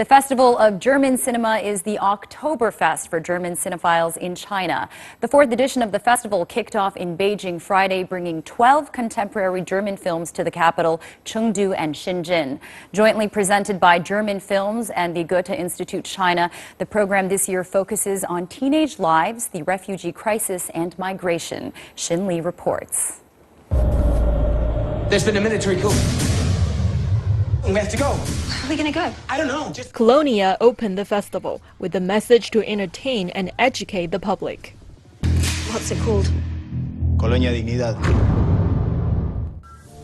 The Festival of German Cinema is the Oktoberfest for German cinephiles in China. The fourth edition of the festival kicked off in Beijing Friday, bringing 12 contemporary German films to the capital, Chengdu and Shenzhen. Jointly presented by German Films and the Goethe Institute China, the program this year focuses on teenage lives, the refugee crisis, and migration. Xin Li reports. There's been a military coup. We have to go. Where are we going to go? I don't know. Colonia opened the festival with a message to entertain and educate the public. What's it called? Colonia Dignidad.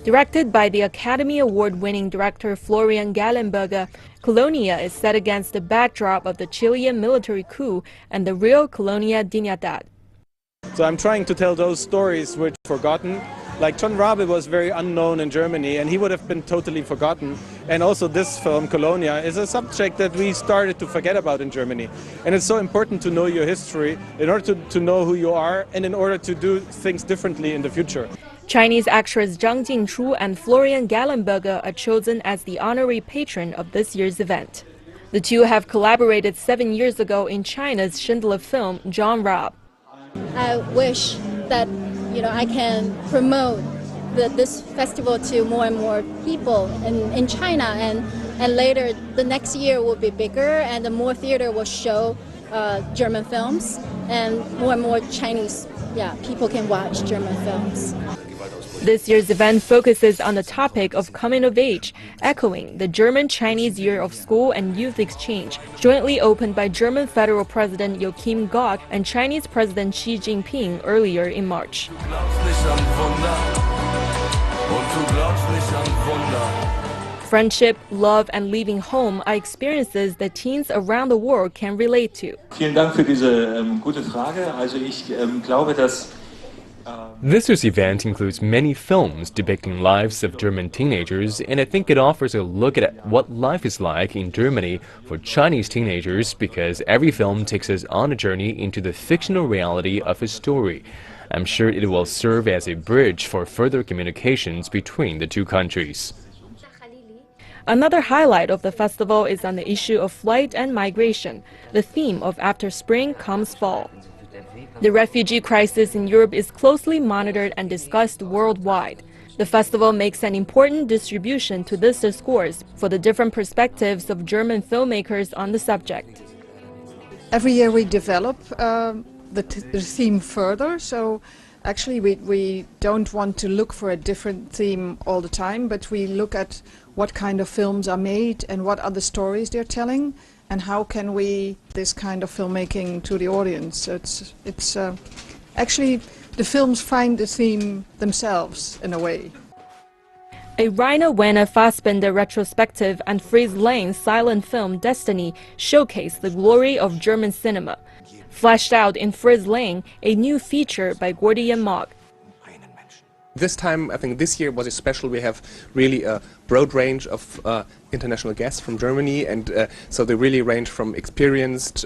Directed by the Academy Award-winning director Florian Gallenberger, Colonia is set against the backdrop of the Chilean military coup and the real Colonia Dignidad. So I'm trying to tell those stories which are forgotten. Like John Rabe was very unknown in Germany and he would have been totally forgotten. And also this film, Colonia, is a subject that we started to forget about in Germany. And it's so important to know your history in order to know who you are and in order to do things differently in the future. Chinese actors Zhang Jingchu and Florian Gallenberger are chosen as the honorary patron of this year's event. The two have collaborated 7 years ago in China's Schindler film, John Rabe. I wish that I can promote this festival to more and more people in China, and later the next year will be bigger and the more theater will show German films and more Chinese people can watch German films. This year's event focuses on the topic of coming of age, echoing the German-Chinese Year of School and Youth Exchange, jointly opened by German Federal President Joachim Gauck and Chinese President Xi Jinping earlier in March. Friendship, love, and leaving home are experiences that teens around the world can relate to. Vielen Dank für diese gute Frage. Also ich glaube, dass This year's event includes many films depicting lives of German teenagers, and I think it offers a look at what life is like in Germany for Chinese teenagers because every film takes us on a journey into the fictional reality of a story. I'm sure it will serve as a bridge for further communications between the two countries. Another highlight of the festival is on the issue of flight and migration, the theme of After Spring Comes Fall. The refugee crisis in Europe is closely monitored and discussed worldwide. The festival makes an important distribution to this discourse for the different perspectives of German filmmakers on the subject. Every year we develop the theme further, so actually we don't want to look for a different theme all the time, but we look at what kind of films are made and what are the stories they're telling, and how can we this kind of filmmaking to the audience. It's actually the films find the theme themselves in a way. A Rainer Werner Fassbinder retrospective and Fritz Lang's silent film Destiny showcased the glory of German cinema. Fleshed out in Fritz Lang, a new feature by Gordian Mogg. This time, I think this year was special. We have really a broad range of international guests from Germany, and so they really range from experienced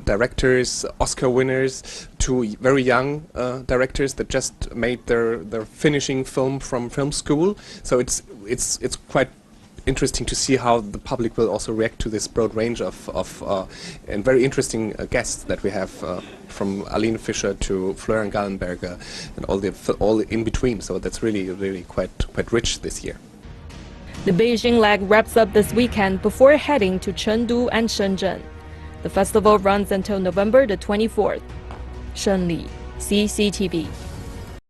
directors, Oscar winners, to very young directors that just made their finishing film from film school. So it's quite interesting to see how the public will also react to this broad range of and very interesting guests that we have, from Aline Fischer to Florian Gallenberger and all in between. So that's really quite rich this year. The Beijing leg wraps up this weekend before heading to Chengdu and Shenzhen. The festival runs until November the 24th. Xin Li, CCTV.